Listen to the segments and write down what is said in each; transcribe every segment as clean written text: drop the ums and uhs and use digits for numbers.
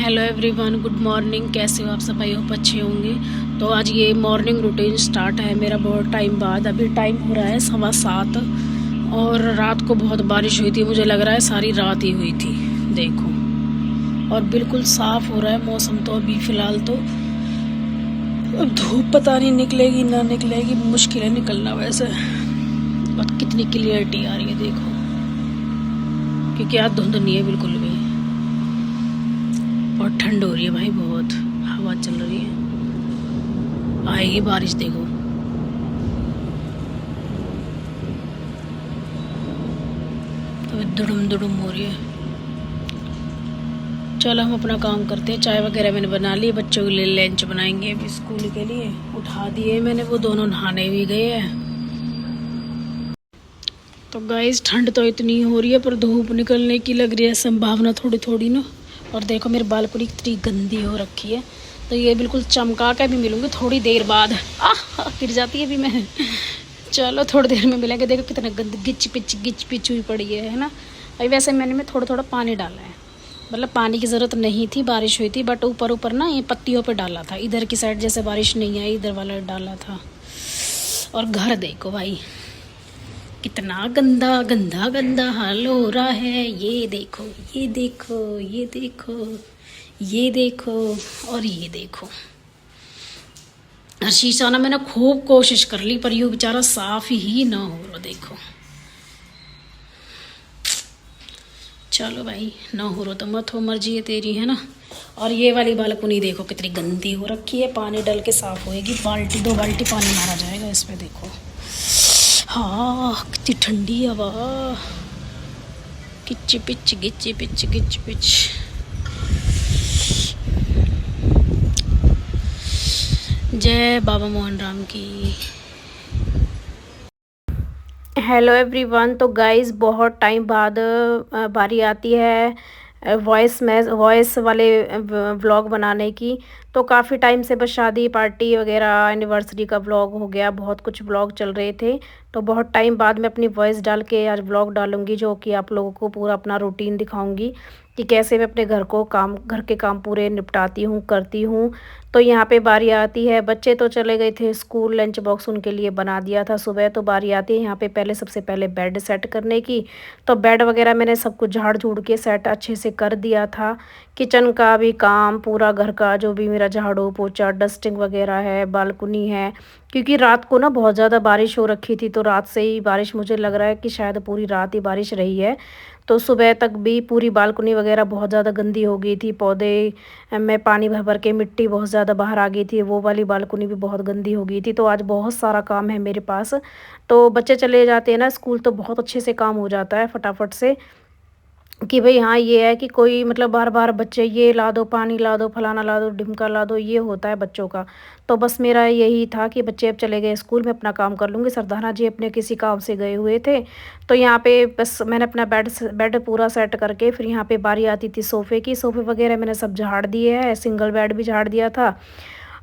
Hello everyone, good morning. कैसे हो आप सब? आई होप अच्छे होंगे। तो आज ये मॉर्निंग रूटीन स्टार्ट है मेरा बहुत टाइम बाद। अभी टाइम हो रहा है 7:15 और रात को बहुत बारिश हुई थी। मुझे लग रहा है सारी रात ही हुई थी। देखो, और बिल्कुल साफ़ हो रहा है मौसम। तो अभी फ़िलहाल तो अब धूप पता नहीं निकलेगी ना निकलेगी, मुश्किल है निकलना वैसे। और कितनी क्लियरिटी आ रही है देखो, क्योंकि आज धुंध नहीं है बिल्कुल भी। और ठंड हो रही है भाई, बहुत हवा चल रही है। आएगी बारिश देखो। तो दुड़ुम दुड़ुम हो रही है। चलो हम अपना काम करते हैं। चाय वगैरह मैंने बना ली, बच्चों के लिए लंच बनाएंगे अभी स्कूल के लिए। उठा दिए मैंने, वो दोनों नहाने भी गए हैं। तो गाइस ठंड तो इतनी हो रही है, पर धूप निकलने की लग रही है संभावना थोड़ी थोड़ी ना। और देखो मेरी बालकनी कितनी गंदी हो रखी है। तो ये बिल्कुल चमका के भी मिलूंगी थोड़ी देर बाद। गिर जाती है अभी मैं। चलो थोड़ी देर में मिलेंगे। देखो कितना गंदी गिच पिच हुई पड़ी है ना। अभी वैसे मैंने में थोड़ा थोड़ा पानी डाला है, मतलब पानी की ज़रूरत नहीं थी, बारिश हुई थी, बट ऊपर ऊपर ना ये पत्तियों पे डाला था। इधर की साइड जैसे बारिश नहीं आई, इधर वाला डाला था। और घर देखो भाई, कितना गंदा गंदा गंदा हाल हो रहा है। ये देखो, ये देखो, ये देखो, ये देखो, और ये देखो। शीशा ना मैंने खूब कोशिश कर ली, पर यू बेचारा साफ ही ना हो रहा। देखो, चलो भाई, ना हो रहा तो मत हो, मर्जी है तेरी, है ना। और ये वाली बालकनी देखो कितनी गंदी हो रखी है। पानी डाल के साफ होएगी। बाल्टी 2 बाल्टी पानी मारा जाएगा इस पे। देखो, हाँ कितनी ठंडी हवा। किच पिच गिच पिच गिच पिच। जय बाबा मोहन राम की। Hello everyone. तो गाइस बहुत टाइम बाद बारी आती है वॉइस वाले व्लॉग बनाने की। तो काफ़ी टाइम से बस शादी पार्टी वगैरह एनिवर्सरी का व्लॉग हो गया, बहुत कुछ व्लॉग चल रहे थे। तो बहुत टाइम बाद मैं अपनी वॉइस डाल के आज व्लॉग डालूंगी, जो कि आप लोगों को पूरा अपना रूटीन दिखाऊंगी कि कैसे मैं अपने घर के काम पूरे निपटाती हूँ, करती हूँ। तो यहाँ पे बारी आती है, बच्चे तो चले गए थे स्कूल, लंच बॉक्स उनके लिए बना दिया था सुबह। तो बारी आती है यहाँ पे पहले सबसे पहले बेड सेट करने की। तो बेड वगैरह मैंने सब कुछ झाड़ झूड़ के सेट अच्छे से कर दिया था। किचन का भी काम, पूरा घर का जो भी मेरा झाड़ू पोछा डस्टिंग वगैरह है, बालकनी है। क्योंकि रात को ना बहुत ज़्यादा बारिश हो रखी थी, तो रात से ही बारिश, मुझे लग रहा है कि शायद पूरी रात ही बारिश रही है। तो सुबह तक भी पूरी बालकनी वगैरह बहुत ज़्यादा गंदी हो गई थी। पौधे में पानी भर भर के मिट्टी बहुत ज़्यादा बाहर आ गई थी। वो वाली बालकनी भी बहुत गंदी हो गई थी। तो आज बहुत सारा काम है मेरे पास। तो बच्चे चले जाते हैं ना स्कूल, तो बहुत अच्छे से काम हो जाता है फटाफट से। कि भाई हाँ, ये है कि कोई मतलब बार बार बच्चे ये ला दो, पानी ला दो, फलाना ला दो, ढिमका ला दो, ये होता है बच्चों का। तो बस मेरा यही था कि बच्चे अब चले गए स्कूल में, अपना काम कर लूँगी। सरदाना जी अपने किसी काम से गए हुए थे। तो यहाँ पे बस मैंने अपना बेड पूरा सेट करके, फिर यहाँ पे बारी आती थी सोफ़े की। सोफ़े वगैरह मैंने सब झाड़ दिए हैं, सिंगल बेड भी झाड़ दिया था।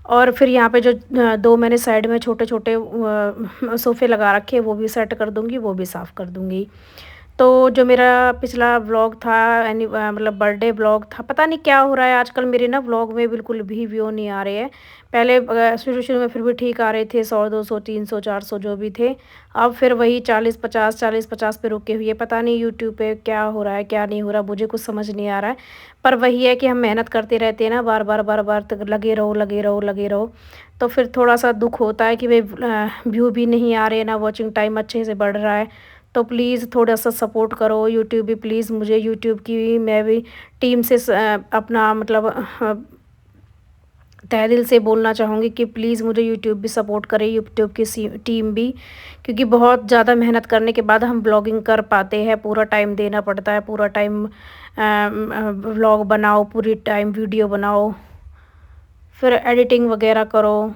और फिर यहाँ पे जो 2 मैंने साइड में छोटे छोटे सोफ़े लगा रखे, वो भी सेट कर दूँगी, वो भी साफ़ कर दूँगी। तो जो मेरा पिछला व्लॉग था, मतलब बर्थडे व्लॉग था, पता नहीं क्या हो रहा है आजकल मेरे ना व्लॉग में बिल्कुल भी व्यू नहीं आ रहे हैं। पहले शुरू शुरू में फिर भी ठीक आ रहे थे, 100 200 300 400 जो भी थे। अब फिर वही 40 50 पे रुके हुए। पता नहीं यूट्यूब पे क्या हो रहा है क्या नहीं हो रहा, मुझे कुछ समझ नहीं आ रहा है। पर वही है कि हम मेहनत करते रहते हैं ना, बार बार बार बार तक लगे रहो लगे रहो लगे रहो। तो फिर थोड़ा सा दुख होता है कि भाई व्यू भी नहीं आ रहे ना, वॉचिंग टाइम अच्छे से बढ़ रहा है। तो प्लीज़ थोड़ा सा सपोर्ट करो। यूट्यूब भी प्लीज़ मुझे, यूट्यूब की मैं भी टीम से अपना मतलब तहे दिल से बोलना चाहूँगी कि प्लीज़ मुझे यूट्यूब भी सपोर्ट करे, यूट्यूब की टीम भी। क्योंकि बहुत ज़्यादा मेहनत करने के बाद हम ब्लॉगिंग कर पाते हैं। पूरा टाइम देना पड़ता है, पूरा टाइम व्लॉग बनाओ, पूरी टाइम वीडियो बनाओ, फिर एडिटिंग वगैरह करो।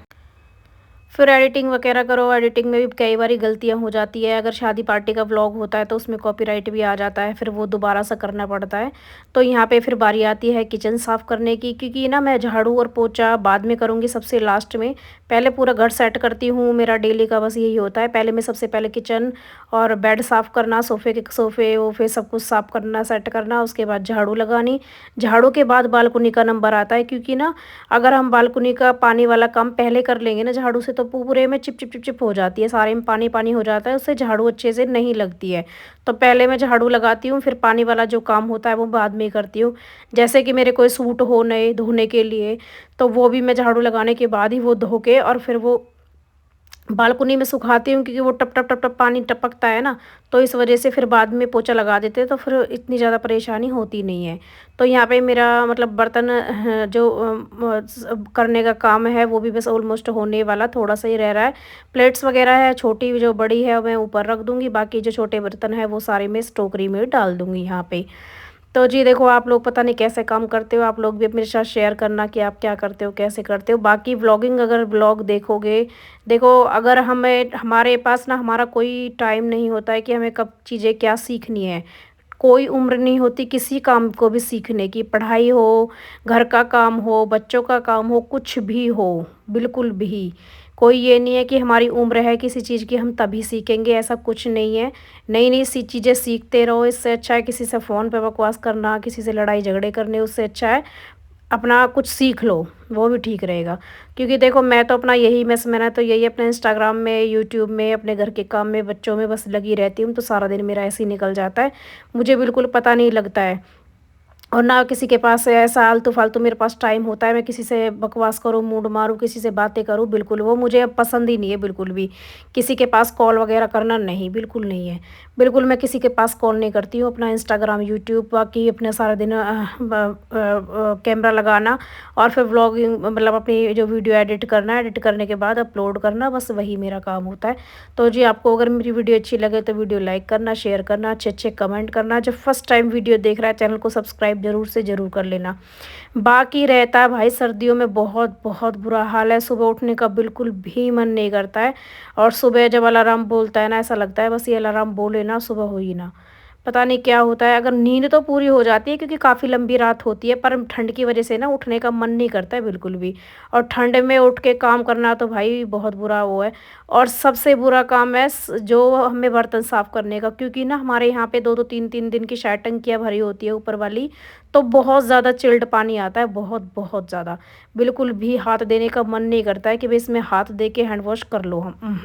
एडिटिंग में भी कई बारी गलतियां हो जाती है। अगर शादी पार्टी का व्लॉग होता है तो उसमें कॉपीराइट भी आ जाता है, फिर वो दोबारा से करना पड़ता है। तो यहाँ पे फिर बारी आती है किचन साफ़ करने की। क्योंकि ना मैं झाड़ू और पोछा बाद में करूँगी, सबसे लास्ट में। पहले पूरा घर सेट करती हूँ, मेरा डेली का बस यही होता है। पहले मैं सबसे पहले किचन और बेड साफ़ करना, सोफ़े-वोफ़े सब कुछ साफ़ करना, सेट करना, उसके बाद झाड़ू लगानी। झाड़ू के बाद बालकनी का नंबर आता है, क्योंकि ना अगर हम बालकनी का पानी वाला काम पहले कर लेंगे ना झाड़ू से, तो पूरे में चिप चिप चिप चिप हो जाती है, सारे में पानी पानी हो जाता है, उससे झाड़ू अच्छे से नहीं लगती है। तो पहले मैं झाड़ू लगाती हूँ, फिर पानी वाला जो काम होता है वो बाद में करती हूँ। जैसे कि मेरे कोई सूट हो नए धोने के लिए, तो वो भी मैं झाड़ू लगाने के बाद ही वो धो के और फिर वो बालकनी में सुखाती हूँ, क्योंकि वो टप टप टप टप पानी टपकता है ना, तो इस वजह से फिर बाद में पोछा लगा देते हैं, तो फिर इतनी ज़्यादा परेशानी होती नहीं है। तो यहाँ पे मेरा मतलब बर्तन जो करने का काम है वो भी बस ऑलमोस्ट होने वाला, थोड़ा सा ही रह रहा है। प्लेट्स वगैरह है, छोटी जो बड़ी है मैं ऊपर रख दूँगी, बाकी जो छोटे बर्तन है वो सारे मैं इस टोकरी में डाल दूँगी यहाँ पे। तो जी देखो, आप लोग पता नहीं कैसे काम करते हो, आप लोग भी मेरे साथ शेयर करना कि आप क्या करते हो, कैसे करते हो। बाकी व्लॉगिंग अगर व्लॉग देखोगे, देखो अगर हमें हमारे पास ना हमारा कोई टाइम नहीं होता है कि हमें कब चीज़ें क्या सीखनी है। कोई उम्र नहीं होती किसी काम को भी सीखने की, पढ़ाई हो, घर का काम हो, बच्चों का काम हो, कुछ भी हो, बिल्कुल भी। कोई ये नहीं है कि हमारी उम्र है किसी चीज़ की हम तभी सीखेंगे, ऐसा कुछ नहीं है। नई-नई सी चीज़ें सीखते रहो, इससे अच्छा है किसी से फ़ोन पे बकवास करना, किसी से लड़ाई झगड़े करने, उससे अच्छा है अपना कुछ सीख लो, वो भी ठीक रहेगा। क्योंकि देखो मैं तो अपना यही मैंने तो यही अपने इंस्टाग्राम में, यूट्यूब में, अपने घर के काम में, बच्चों में बस लगी रहती हूँ, तो सारा दिन मेरा ऐसे ही निकल जाता है। मुझे बिल्कुल पता नहीं लगता है। और ना किसी के पास ऐसा आलतू-फालतू मेरे पास टाइम होता है, मैं किसी से बकवास करूँ, मूड मारूँ, किसी से बातें करूँ, बिल्कुल वो मुझे अब पसंद ही नहीं है बिल्कुल भी। किसी के पास कॉल वगैरह करना नहीं, बिल्कुल नहीं है। बिल्कुल मैं किसी के पास कॉल नहीं करती हूँ, अपना इंस्टाग्राम, यूट्यूब, बाकी अपना सारा दिन कैमरा लगाना और फिर व्लॉगिंग मतलब अपनी जो वीडियो एडिट करना, एडिट करने के बाद अपलोड करना, बस वही मेरा काम होता है। तो जी आपको अगर मेरी वीडियो अच्छी लगे तो वीडियो लाइक करना, शेयर करना, अच्छे-अच्छे कमेंट करना। जो फर्स्ट टाइम वीडियो देख रहा है चैनल को सब्सक्राइब ज़रूर से ज़रूर कर लेना। बाकी रहता है भाई सर्दियों में बहुत बहुत बुरा हाल है, सुबह उठने का बिल्कुल भी मन नहीं करता है। और सुबह जब अलार्म बोलता है ना, ऐसा लगता है बस ये अलार्म बोले ना सुबह हो ही ना। पता नहीं क्या होता है, अगर नींद तो पूरी हो जाती है क्योंकि काफ़ी लंबी रात होती है, पर ठंड की वजह से ना उठने का मन नहीं करता है बिल्कुल भी। और ठंड में उठ के काम करना तो भाई बहुत बुरा वो है। और सबसे बुरा काम है जो हमें बर्तन साफ़ करने का, क्योंकि ना हमारे यहाँ पे 2-2 3-3 दिन की शायद टंकियाँ भरी होती है ऊपर वाली, तो बहुत ज़्यादा चिल्ड पानी आता है, बहुत बहुत ज़्यादा। बिल्कुल भी हाथ देने का मन नहीं करता है कि भई इसमें हाथ दे के हैंड वॉश कर लो हम।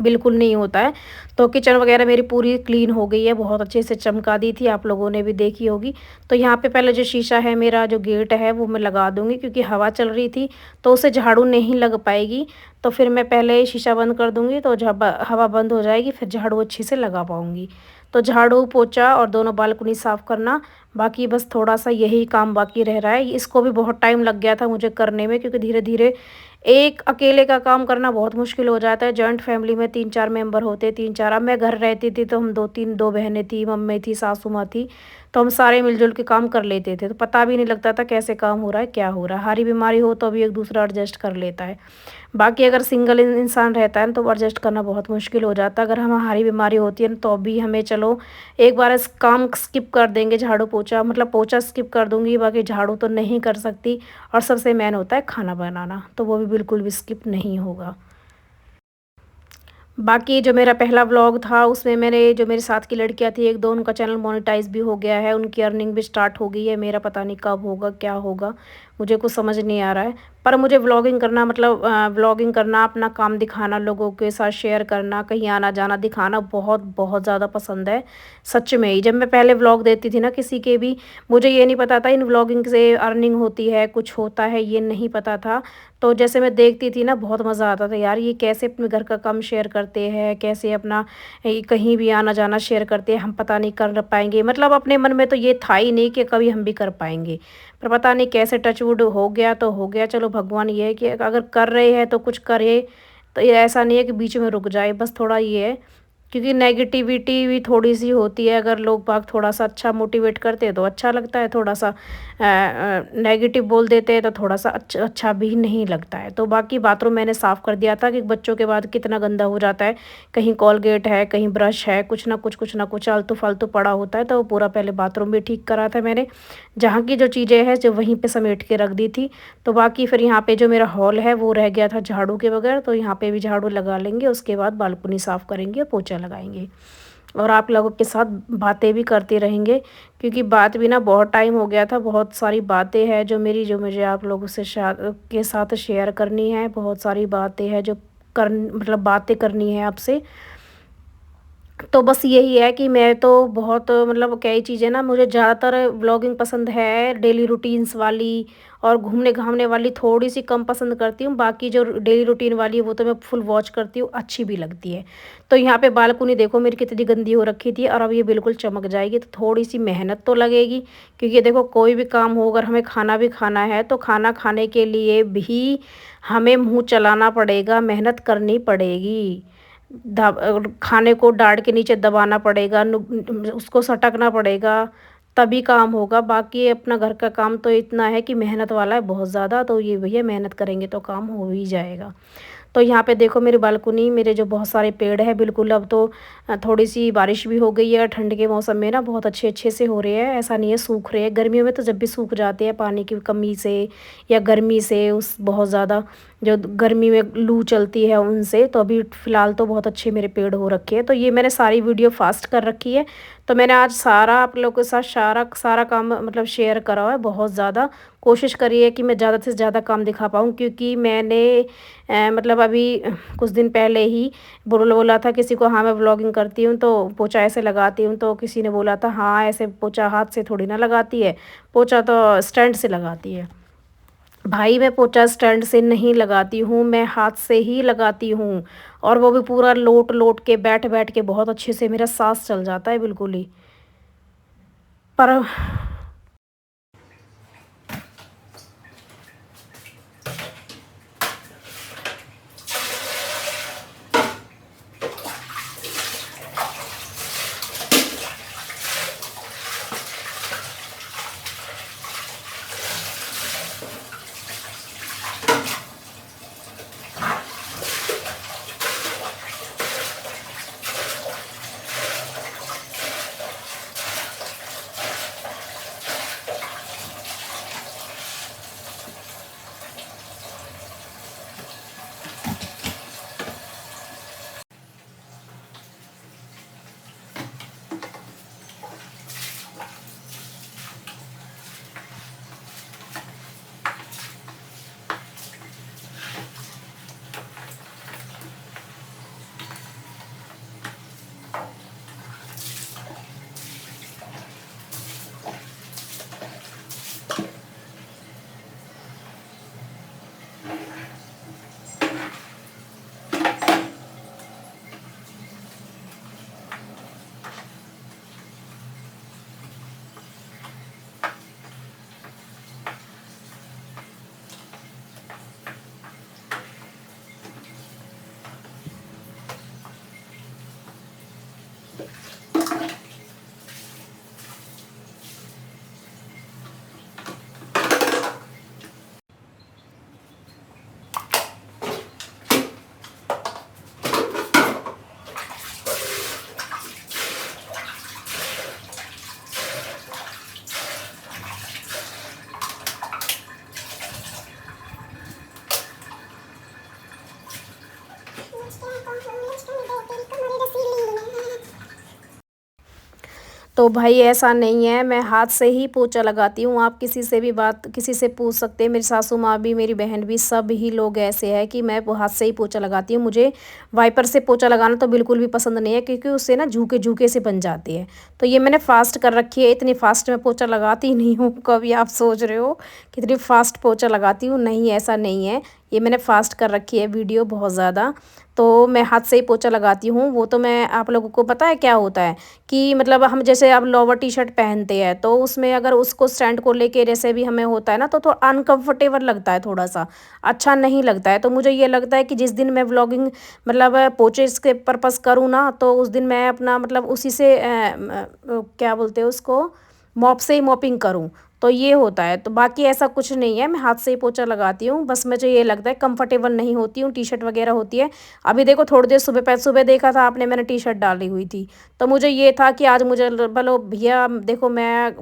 बिल्कुल नहीं होता है। तो किचन वगैरह मेरी पूरी क्लीन हो गई है, बहुत अच्छे से चमका दी थी, आप लोगों ने भी देखी होगी। तो यहाँ पे पहले जो शीशा है मेरा, जो गेट है वो मैं लगा दूँगी, क्योंकि हवा चल रही थी तो उससे झाड़ू नहीं लग पाएगी। तो फिर मैं पहले शीशा बंद कर दूँगी, तो जब हवा बंद हो जाएगी फिर झाड़ू अच्छे से लगा पाऊँगी। तो झाड़ू, पोछा और दोनों बालकनी साफ़ करना, बाकी बस थोड़ा-सा यही काम बाकी रह रहा है। इसको भी बहुत टाइम लग गया था मुझे करने में, क्योंकि धीरे-धीरे एक अकेले का काम करना बहुत मुश्किल हो जाता है। जॉइंट फैमिली में 3-4 मेंबर होते, 3-4, अब मैं घर रहती थी तो हम 2-3 2 बहनें थी, मम्मी थी, सासू माँ थी, तो हम सारे मिल-जुल के काम कर लेते थे। तो पता भी नहीं लगता था कैसे काम हो रहा है, क्या हो रहा है। हारी बीमारी हो तो भी एक-दूसरा एडजस्ट कर लेता है। बाकी अगर सिंगल इंसान रहता है ना तो एडजस्ट करना बहुत मुश्किल हो जाता है। अगर हमारी बीमारी होती है ना तो भी हमें चलो एक बार इस काम स्किप कर देंगे, झाड़ू पोछा मतलब पोछा स्किप कर दूँगी, बाकी झाड़ू तो नहीं कर सकती। और सबसे मेन होता है खाना बनाना, तो वो भी बिल्कुल भी स्किप नहीं होगा। बाकी जो मेरा पहला व्लॉग था उसमें मैंने जो मेरे साथ की लड़कियां थी एक दो, उनका चैनल मोनेटाइज भी हो गया है, उनकी अर्निंग भी स्टार्ट हो गई है। मेरा पता नहीं कब होगा, क्या होगा, मुझे कुछ समझ नहीं आ रहा है। पर मुझे व्लॉगिंग करना मतलब व्लॉगिंग करना, अपना काम दिखाना, लोगों के साथ शेयर करना, कहीं आना जाना दिखाना बहुत बहुत ज़्यादा पसंद है। सच में ही जब मैं पहले व्लॉग देती थी ना किसी के भी, मुझे ये नहीं पता था इन व्लॉगिंग से अर्निंग होती है, कुछ होता है, ये नहीं पता था। तो जैसे मैं देखती थी ना बहुत मज़ा आता था यार, ये कैसे अपने घर का काम शेयर करते हैं, कैसे अपना कहीं भी आना जाना शेयर करते हैं, हम पता नहीं कर पाएंगे। मतलब अपने मन में तो ये था ही नहीं कि कभी हम भी कर पाएंगे, पर पता नहीं कैसे टचवुड हो गया तो हो गया। चलो भगवान ये है कि अगर कर रहे हैं तो कुछ करे, तो ये ऐसा नहीं है कि बीच में रुक जाए, बस थोड़ा ये है क्योंकि नेगेटिविटी भी थोड़ी सी होती है। अगर लोग बाग थोड़ा सा अच्छा मोटिवेट करते हैं तो अच्छा लगता है, थोड़ा सा नेगेटिव बोल देते हैं तो थोड़ा सा अच्छा अच्छा भी नहीं लगता है। तो बाकी बाथरूम मैंने साफ़ कर दिया था कि बच्चों के बाद कितना गंदा हो जाता है, कहीं कॉलगेट है, कहीं ब्रश है, कुछ ना कुछ आलतू फालतू पड़ा होता है। तो वो पूरा पहले बाथरूम भी ठीक करा था मैंने, जहाँ की जो चीज़ें हैं जो वहीं पे समेट के रख दी थी। तो बाकी फिर यहाँ पे जो मेरा हॉल है वो रह गया था झाड़ू के बगैर, तो यहाँ पे भी झाड़ू लगा लेंगे, उसके बाद बालकनी साफ़ करेंगे और पोछा लगाएंगे और आप लोगों के साथ बातें भी करते रहेंगे। क्योंकि बात भी ना बहुत टाइम हो गया था, बहुत सारी बातें हैं जो मुझे आप लोगों से के साथ शेयर करनी है। बहुत सारी बातें हैं जो मतलब बातें करनी है आपसे। तो बस यही है कि मैं तो बहुत मतलब कई चीज़ें ना, मुझे ज़्यादातर व्लॉगिंग पसंद है, डेली रूटीन्स वाली, और घूमने घामने वाली थोड़ी सी कम पसंद करती हूँ। बाकी जो डेली रूटीन वाली है वो तो मैं फुल वॉच करती हूँ, अच्छी भी लगती है। तो यहाँ पे बालकनी देखो मेरी कितनी गंदी हो रखी थी, और अब ये बिल्कुल चमक जाएगी। तो थोड़ी सी मेहनत तो लगेगी, क्योंकि देखो कोई भी काम हो, अगर हमें खाना भी खाना है तो खाना खाने के लिए भी हमें मुँह चलाना पड़ेगा, मेहनत करनी पड़ेगी। खाने को डाँड़ के नीचे दबाना पड़ेगा, उसको सटकना पड़ेगा, तभी काम होगा। बाकी अपना घर का काम तो इतना है कि मेहनत वाला है बहुत ज़्यादा, तो ये भैया मेहनत करेंगे तो काम हो ही जाएगा। तो यहाँ पे देखो मेरी बालकनी, मेरे जो बहुत सारे पेड़ है बिल्कुल, अब तो थोड़ी सी बारिश भी हो गई है, ठंड के मौसम में ना बहुत अच्छे अच्छे से हो रहे हैं, ऐसा नहीं है सूख रहे हैं। गर्मियों में तो जब भी सूख जाते हैं पानी की कमी से या गर्मी से, उस बहुत ज़्यादा जो गर्मी में लू चलती है उनसे। तो अभी फ़िलहाल तो बहुत अच्छे मेरे पेड़ हो रखे हैं। तो ये मैंने सारी वीडियो फास्ट कर रखी है, तो मैंने आज सारा आप लोगों के साथ सारा सारा काम मतलब शेयर करा हुआ है। बहुत ज़्यादा कोशिश करी है कि मैं ज़्यादा से ज़्यादा काम दिखा पाऊँ, क्योंकि मैंने मतलब अभी कुछ दिन पहले ही बोला था किसी को, हाँ मैं व्लॉगिंग करती हूँ तो पोछा ऐसे लगाती हूँ। तो किसी ने बोला था हाँ ऐसे पोछा हाथ से थोड़ी ना लगाती है, पोछा तो स्टैंड से लगाती है। भाई मैं पोछा स्टैंड से नहीं लगाती हूँ, मैं हाथ से ही लगाती हूँ, और वो भी पूरा लोट लोट के बैठ बैठ के बहुत अच्छे से मेरा सांस चल जाता है बिल्कुल ही। पर तो भाई ऐसा नहीं है, मैं हाथ से ही पोछा लगाती हूँ। आप किसी से पूछ सकते हैं, मेरी सासू माँ भी, मेरी बहन भी, सब ही लोग ऐसे हैं कि मैं हाथ से ही पोछा लगाती हूँ। मुझे वाइपर से पोछा लगाना तो बिल्कुल भी पसंद नहीं है, क्योंकि उससे ना झूके झूके से बन जाती है। तो ये मैंने फास्ट कर रखी है, इतनी फास्ट मैं पोछा लगाती ही नहीं हूँ। कभी आप सोच रहे हो कितनी फास्ट पोछा लगाती हूँ, नहीं ऐसा नहीं है, ये मैंने फास्ट कर रखी है वीडियो बहुत ज़्यादा। तो मैं हाथ से ही पोछा लगाती हूँ। वो तो मैं आप लोगों को पता है क्या होता है कि मतलब हम जैसे अब लोअर टी शर्ट पहनते हैं तो उसमें अगर उसको स्टैंड को लेके जैसे भी हमें होता है ना तो थोड़ा अनकंफर्टेबल लगता है, थोड़ा सा अच्छा नहीं लगता है। तो मुझे ये लगता है कि जिस दिन मैं व्लॉगिंग मतलब पोचे के पर्पस करूँ ना तो उस दिन मैं अपना मतलब उसी से क्या बोलते हैं उसको, मॉप से ही मॉपिंग करूँ। तो ये होता है, तो बाकी ऐसा कुछ नहीं है, मैं हाथ से ही पोछा लगाती हूँ। बस मुझे ये लगता है कंफर्टेबल नहीं होती हूँ, टी शर्ट वगैरह होती है। अभी देखो थोड़ी देर सुबह देखा था आपने, मैंने टी शर्ट डाली हुई थी। तो मुझे ये था कि आज मुझे बोलो भैया देखो,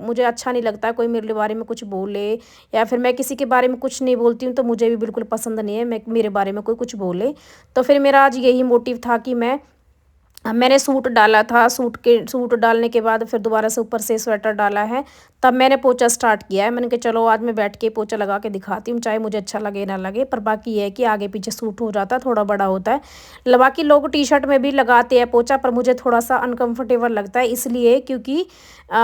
मुझे अच्छा नहीं लगता कोई मेरे बारे में कुछ बोले, या फिर मैं किसी के बारे में कुछ नहीं बोलती हूँ तो मुझे भी बिल्कुल पसंद नहीं है मैं मेरे बारे में कोई कुछ बोले। तो फिर मेरा आज यही मोटिव था कि मैंने सूट डाला था, सूट डालने के बाद फिर दोबारा से ऊपर से स्वेटर डाला है, तब मैंने पोछा स्टार्ट किया है। मैंने कहा चलो आज मैं बैठ के पोछा लगा के दिखाती हूँ, चाहे मुझे अच्छा लगे ना लगे। पर बाकी ये है कि आगे पीछे सूट हो जाता है, थोड़ा बड़ा होता है। बाकी लोग टी शर्ट में भी लगाते हैं पोछा, पर मुझे थोड़ा सा अनकंफर्टेबल लगता है, इसलिए क्योंकि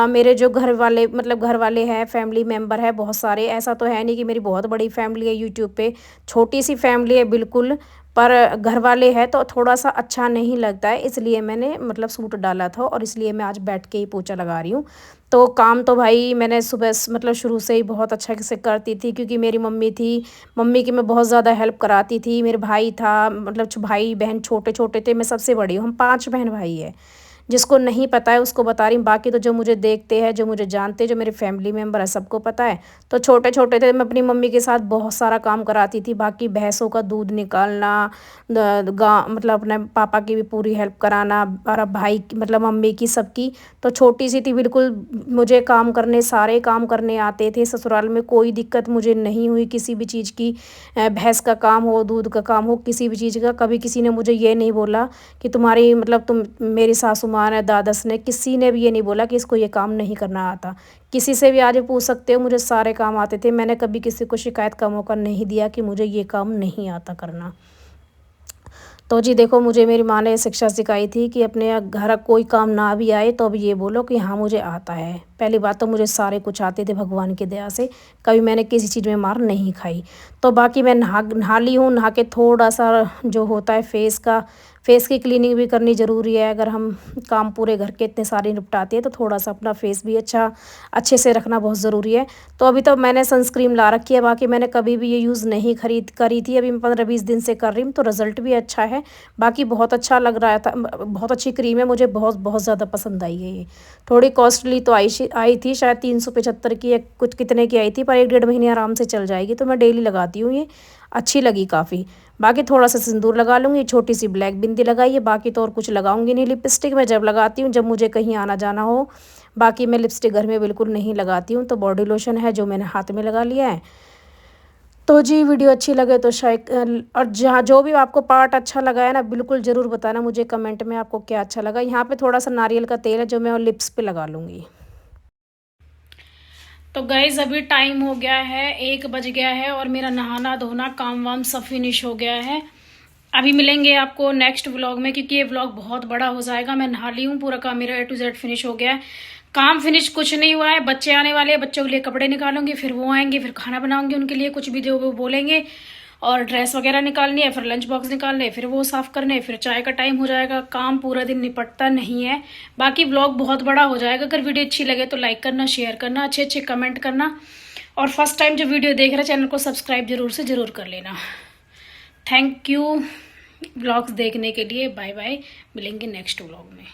मेरे जो घर वाले मतलब घर वाले हैं, फैमिली मेम्बर है बहुत सारे। ऐसा तो है नहीं कि मेरी बहुत बड़ी फैमिली है यूट्यूब पे, छोटी सी फैमिली है बिल्कुल। पर घर वाले हैं तो थोड़ा सा अच्छा नहीं लगता है, इसलिए मैंने मतलब सूट डाला था और इसलिए मैं आज बैठ के ही पोछा लगा रही हूँ। तो काम तो भाई मैंने सुबह मतलब शुरू से ही बहुत अच्छा से करती थी, क्योंकि मेरी मम्मी थी, मम्मी की मैं बहुत ज़्यादा हेल्प कराती थी। मेरे भाई था, मतलब भाई बहन छोटे छोटे थे, मैं सबसे बड़ी हूँ, हम 5 बहन भाई है। जिसको नहीं पता है उसको बता रही हूँ, बाकी तो जो मुझे देखते हैं, जो मुझे जानते हैं, जो मेरे फैमिली मेम्बर है, सबको पता है। तो छोटे छोटे थे, मैं अपनी मम्मी के साथ बहुत सारा काम कराती थी। बाकी भैंसों का दूध निकालना, मतलब अपने पापा की भी पूरी हेल्प कराना, और अब भाई मतलब मम्मी की, सबकी। तो छोटी सी थी बिल्कुल, मुझे काम करने, सारे काम करने आते थे। ससुराल में कोई दिक्कत मुझे नहीं हुई किसी भी चीज़ की, भैंस का काम हो, दूध का काम हो, किसी भी चीज़ का। कभी किसी ने मुझे ये नहीं बोला कि तुम्हारी मतलब तुम मेरी सासू माँ ने, दादस ने, किसी ने भी ये नहीं बोला कि इसको ये काम नहीं करना आता। किसी से भी आज पूछ सकते हो, मुझे सारे काम आते थे। मैंने कभी किसी को शिकायत का मौका नहीं दिया कि मुझे ये काम नहीं आता करना। तो जी देखो, मुझे मेरी माँ ने शिक्षा सिखाई थी कि अपने घर कोई काम ना भी आए तो अब ये बोलो कि हाँ मुझे आता है। पहली बात तो मुझे सारे कुछ आते थे भगवान की दया से, कभी मैंने किसी चीज़ में मार नहीं खाई। तो बाकी मैं नहा ली हूँ, नहा के थोड़ा सा जो होता है फेस की क्लीनिंग भी करनी ज़रूरी है। अगर हम काम पूरे घर के इतने सारे निपटाते हैं तो थोड़ा सा अपना फेस भी अच्छे से रखना बहुत ज़रूरी है। तो अभी तो मैंने सनस्क्रीन ला रखी है, बाकी मैंने कभी भी ये यूज़ नहीं करी थी। अभी मैं 15-20 दिन से कर रही हूँ तो रिज़ल्ट भी अच्छा है। बाकी बहुत अच्छा लग रहा था, बहुत अच्छी क्रीम है, मुझे बहुत बहुत ज़्यादा पसंद आई है ये। थोड़ी कॉस्टली तो आई थी, शायद 375 की या कुछ कितने की आई थी, पर 1-1.5 महीने आराम से चल जाएगी। तो मैं डेली लगाती हूँ ये, अच्छी लगी काफ़ी। बाकी थोड़ा सा सिंदूर लगा लूँगी, छोटी सी ब्लैक बिंदी लगाई है, बाकी तो और कुछ लगाऊंगी नहीं। लिपस्टिक मैं जब लगाती हूँ जब मुझे कहीं आना जाना हो, बाकी मैं लिपस्टिक घर में बिल्कुल नहीं लगाती हूँ। तो बॉडी लोशन है जो मैंने हाथ में लगा लिया है। तो जी वीडियो अच्छी लगे तो शायद, और जहाँ जो भी आपको पार्ट अच्छा लगा है ना, बिल्कुल ज़रूर बताना मुझे कमेंट में आपको क्या अच्छा लगा। यहाँ पे थोड़ा सा नारियल का तेल है जो मैं लिप्स पे लगा लूँगी। तो गाइज अभी टाइम हो गया है, 1 बज गया है और मेरा नहाना धोना काम वाम सब फिनिश हो गया है। अभी मिलेंगे आपको नेक्स्ट व्लॉग में, क्योंकि ये व्लॉग बहुत बड़ा हो जाएगा। मैं नहा ली हूँ, पूरा काम मेरा A to Z फिनिश हो गया है। काम फिनिश कुछ नहीं हुआ है, बच्चे आने वाले हैं, बच्चों के लिए कपड़े निकालूंगी, फिर वो आएंगे, फिर खाना बनाऊंगी उनके लिए कुछ भी जो वो बोलेंगे, और ड्रेस वगैरह निकालनी है, फिर लंच बॉक्स निकालने, फिर वो साफ करने, फिर चाय का टाइम हो जाएगा। काम पूरा दिन निपटता नहीं है। बाकी व्लॉग बहुत बड़ा हो जाएगा। अगर वीडियो अच्छी लगे तो लाइक करना, शेयर करना, अच्छे अच्छे कमेंट करना, और फर्स्ट टाइम जो वीडियो देख रहे हैं चैनल को सब्सक्राइब जरूर से जरूर कर लेना। थैंक यू व्लॉग्स देखने के लिए। बाय बाय, मिलेंगे नेक्स्ट व्लॉग में।